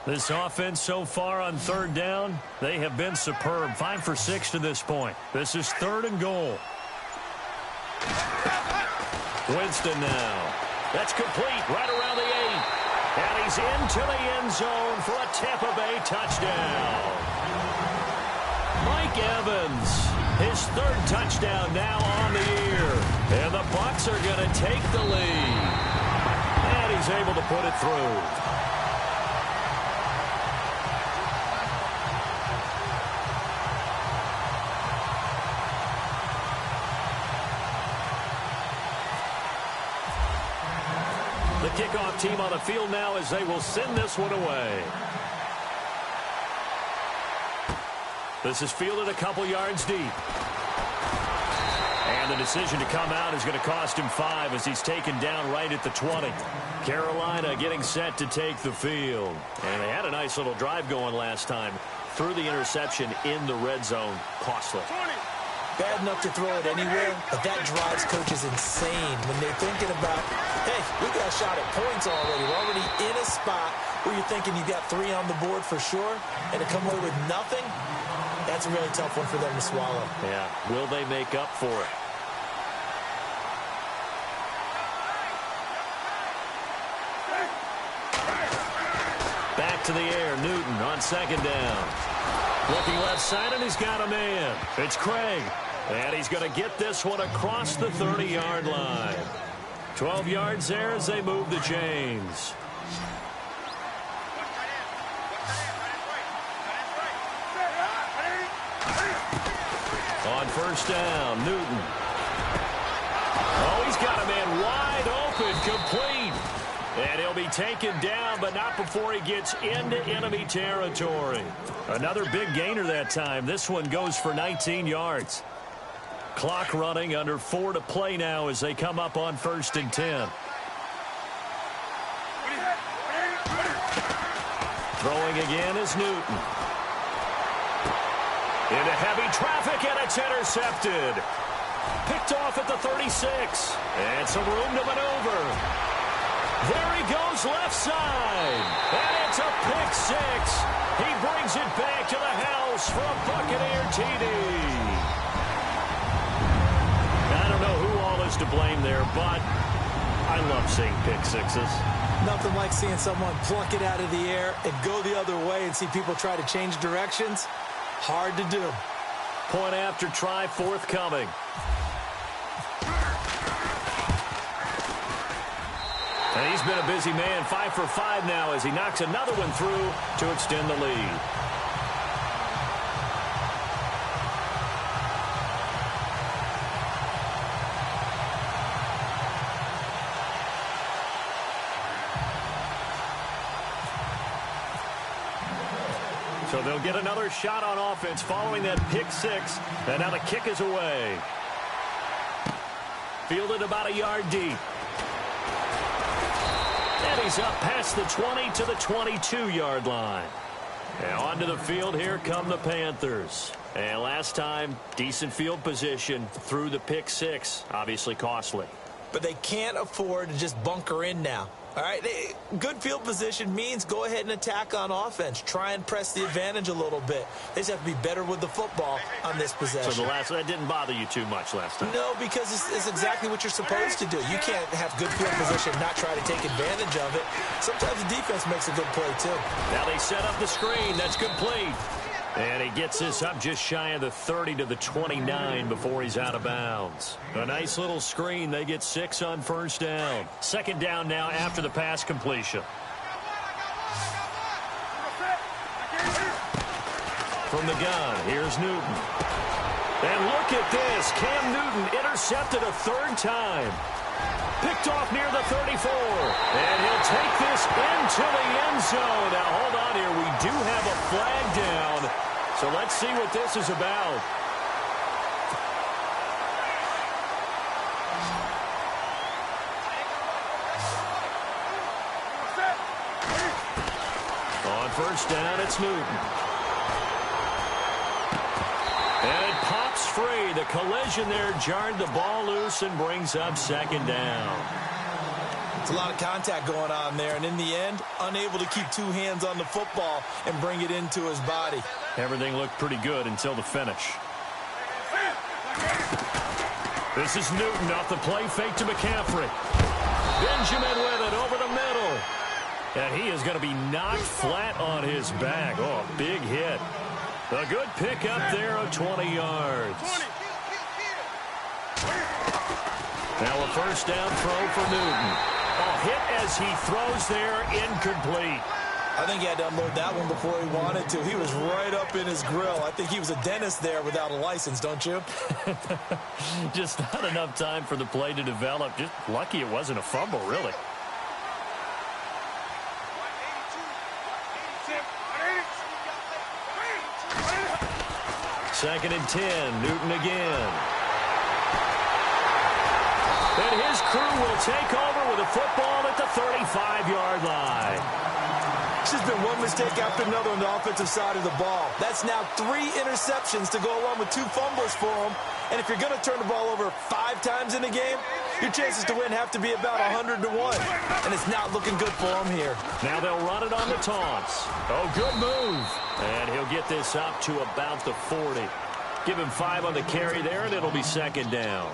This offense so far on 3rd down, they have been superb. 5 for 6 to this point. This is 3rd and goal. Winston now. That's complete right around the 8. And he's into the end zone for a Tampa Bay touchdown. Mike Evans, his 3rd touchdown now on the year. And the Bucs are going to take the lead. And he's able to put it through. The kickoff team on the field now as they will send this one away. This is fielded a couple yards deep. And the decision to come out is going to cost him 5 as he's taken down right at the 20. Carolina getting set to take the field. And they had a nice little drive going last time. Threw the interception in the red zone. Costly. Bad enough to throw it anywhere, but that drives coaches insane when they're thinking about, hey, we got a shot at points already. We're already in a spot where you're thinking you got 3 on the board for sure, and to come away with nothing, that's a really tough one for them to swallow. Yeah, will they make up for it? back to the air. Newton on second down. Looking left side, and he's got a man. It's Craig. And he's going to get this one across the 30-yard line. 12 yards there as they move the chains. On first down, Newton. Oh, he's got a man wide open, complete. And he'll be taken down, but not before he gets into enemy territory. Another big gainer that time. This one goes for 19 yards. Clock running, under 4 to play now as they come up on 1st and 10. Throwing again is Newton. Into heavy traffic, and it's intercepted. Picked off at the 36. And some room to maneuver. There he goes left side. And it's a pick six. He brings it back to the house for a Buccaneer TD. I don't know who all is to blame there, but I love seeing pick sixes. Nothing like seeing someone pluck it out of the air and go the other way and see people try to change directions. Hard to do. Point after try forthcoming. And he's been a busy man, 5 for 5 now as he knocks another one through to extend the lead. So they'll get another shot on offense following that pick six. And now the kick is away. Fielded about a yard deep. And he's up past the 20 to the 22-yard line. And onto the field, here come the Panthers. And last time, decent field position through the pick six. Obviously costly. But they can't afford to just bunker in now. All right, good field position means go ahead and attack on offense. Try and press the advantage a little bit. They just have to be better with the football on this possession. So that didn't bother you too much last time? No, because it's exactly what you're supposed to do. You can't have good field position and not try to take advantage of it. Sometimes the defense makes a good play, too. Now they set up the screen. That's complete. And he gets this up just shy of the 30 to the 29 before he's out of bounds. A nice little screen. They get 6 on first down. Second down now after the pass completion. From the gun, here's Newton. And look at this. Cam Newton intercepted a third time. Picked off near the 34. And he'll take this into the end zone. Now, hold on here. We do have a flag down. So let's see what this is about. On first down, it's Newton. And it pops free. The collision there jarred the ball loose and brings up second down. It's a lot of contact going on there, and in the end, unable to keep 2 hands on the football and bring it into his body. Everything looked pretty good until the finish. This is Newton off the play fake to McCaffrey. Benjamin with it over the middle. And he is going to be knocked flat on his back. Oh, a big hit. A good pick up there of 20 yards. Now a first down throw for Newton. Oh, hit as he throws there, incomplete. I think he had to unload that one before he wanted to. He was right up in his grill. I think he was a dentist there without a license, don't you? Just not enough time for the play to develop. Just lucky it wasn't a fumble, really. Second and 10, Newton again. And his crew will take over with a football at the 35-yard line. It's just been one mistake after another on the offensive side of the ball. That's now 3 interceptions to go along with 2 fumbles for him. And if you're going to turn the ball over 5 times in a game, your chances to win have to be about 100 to 1. And it's not looking good for him here. Now they'll run it on the taunts. Oh, good move. And he'll get this up to about the 40. Give him 5 on the carry there, and it'll be second down.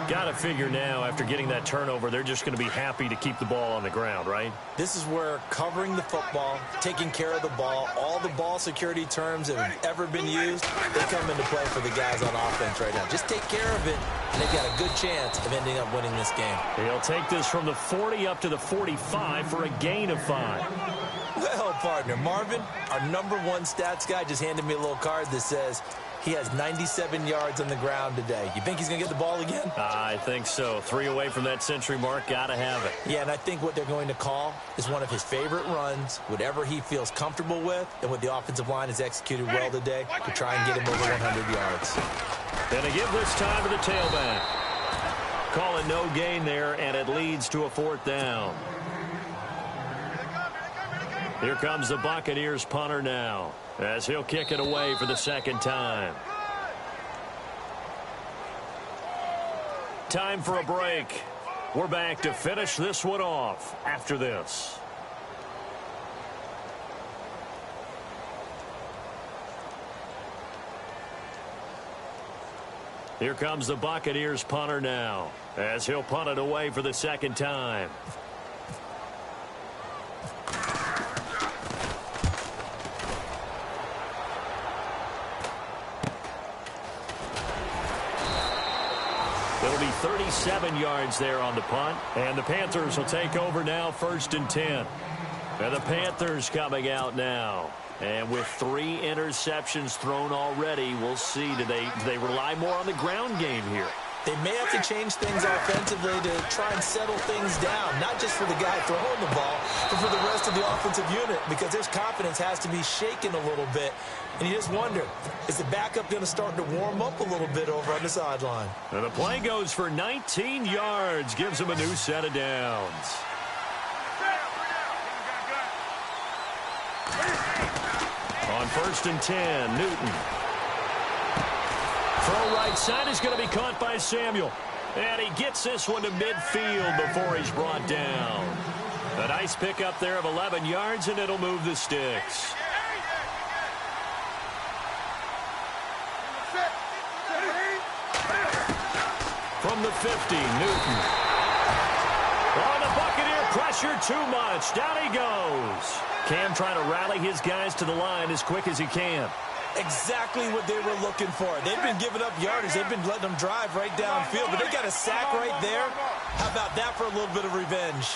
Got to figure now, after getting that turnover, they're just going to be happy to keep the ball on the ground, right? This is where covering the football, taking care of the ball, all the ball security terms that have ever been used, they come into play for the guys on offense right now. Just take care of it, and they've got a good chance of ending up winning this game. He'll take this from the 40 up to the 45 for a gain of 5. Well, partner, Marvin, our #1 stats guy, just handed me a little card that says he has 97 yards on the ground today. You think he's going to get the ball again? I think so. 3 away from that century mark. Got to have it. Yeah, and I think what they're going to call is one of his favorite runs, whatever he feels comfortable with, and what the offensive line has executed well today to try and get him over 100 yards. And they give this time to the tailback. Calling no gain there, and it leads to a 4th down. Here comes the Buccaneers punter now, as he'll kick it away for the 2nd time. Time for a break. We're back to finish this one off after this. Here comes the Buccaneers punter now, as he'll punt it away for the 2nd time. It'll be 37 yards there on the punt. And the Panthers will take over now, 1st and 10. And the Panthers coming out now. And with 3 interceptions thrown already, we'll see. Do they rely more on the ground game here? They may have to change things offensively to try and settle things down, not just for the guy throwing the ball, but for the rest of the offensive unit, because his confidence has to be shaken a little bit. And you just wonder, is the backup going to start to warm up a little bit over on the sideline? And the play goes for 19 yards, gives him a new set of downs. On 1st and 10, Newton. Throw right side is going to be caught by Samuel. And he gets this one to midfield before he's brought down. A nice pickup there of 11 yards, and it'll move the sticks. From the 50, Newton. Oh, the Buccaneer pressure too much. Down he goes. Cam trying to rally his guys to the line as quick as he can. Exactly what they were looking for. They've been giving up yardage. They've been letting them drive right downfield, but they got a sack right there. How about that for a little bit of revenge?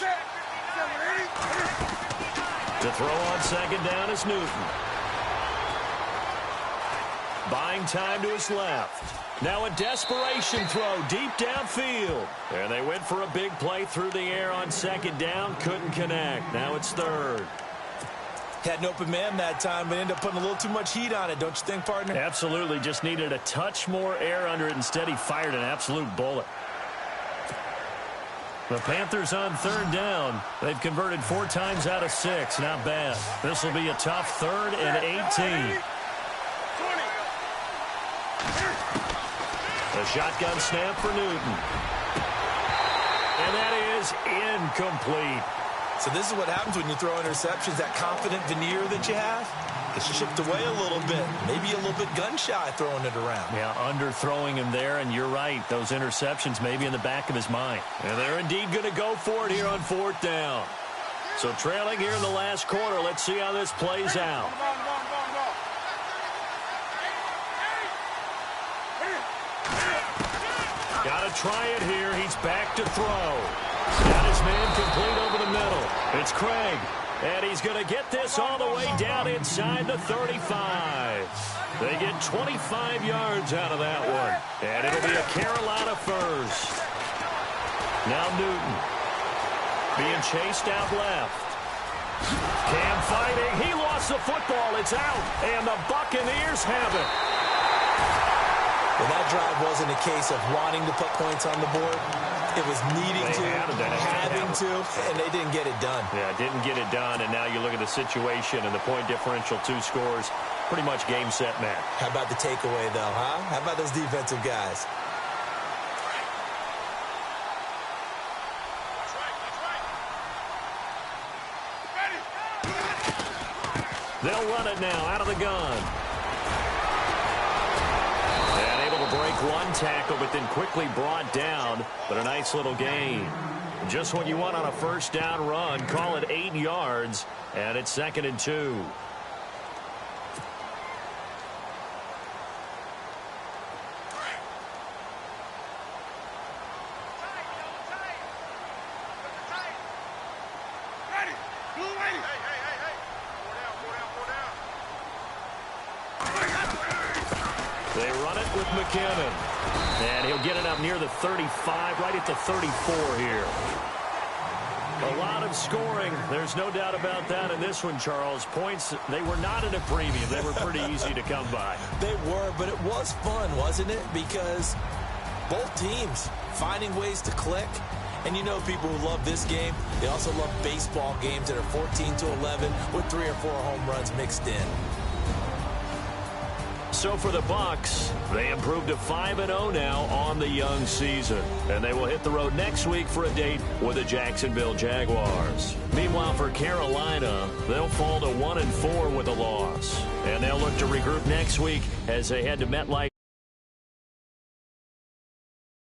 To throw on 2nd down is Newton. Buying time to his left. Now a desperation throw deep downfield. And they went for a big play through the air on 2nd down. Couldn't connect. Now it's 3rd. Had an open man that time, but ended up putting a little too much heat on it, don't you think, partner? Absolutely. Just needed a touch more air under it. Instead, he fired an absolute bullet. The Panthers on 3rd down. They've converted 4 times out of 6. Not bad. This will be a tough 3rd and 18. The shotgun snap for Newton. And that is incomplete. So this is what happens when you throw interceptions. That confident veneer that you have gets chipped away a little bit. Maybe a little bit gun-shy throwing it around. Yeah, underthrowing him there, and you're right. Those interceptions may be in the back of his mind. And they're indeed going to go for it here on 4th down. So trailing here in the last quarter. Let's see how this plays out. Got to try it here. He's back to throw. Got his man complete over the middle. It's Craig. And he's going to get this all the way down inside the 35. They get 25 yards out of that one. And it'll be a Carolina first. Now Newton. Being chased out left. Cam fighting. He lost the football. It's out. And the Buccaneers have it. Well, that drive wasn't a case of wanting to put points on the board. It was needing to, having to, and they didn't get it done. Yeah, didn't get it done, and now you look at the situation and the point differential, 2 scores, pretty much game, set, match. How about the takeaway, though, huh? How about those defensive guys? They'll run it now out of the gun. one tackle, but then quickly brought down. But a nice little gain. Just what you want on a first down run. Call it 8 yards, and it's 2nd and 2. They run it with McKinnon. And he'll get it up near the 35, right at the 34 here. A lot of scoring. There's no doubt about that in this one, Charles. Points, they were not at a premium. They were pretty easy to come by. They were, but it was fun, wasn't it? Because both teams finding ways to click. And you know people who love this game, they also love baseball games that are 14-11 with 3 or 4 home runs mixed in. So for the Bucs, they improved to 5-0 now on the young season. And they will hit the road next week for a date with the Jacksonville Jaguars. Meanwhile, for Carolina, they'll fall to 1-4 with a loss. And they'll look to regroup next week as they head to MetLife.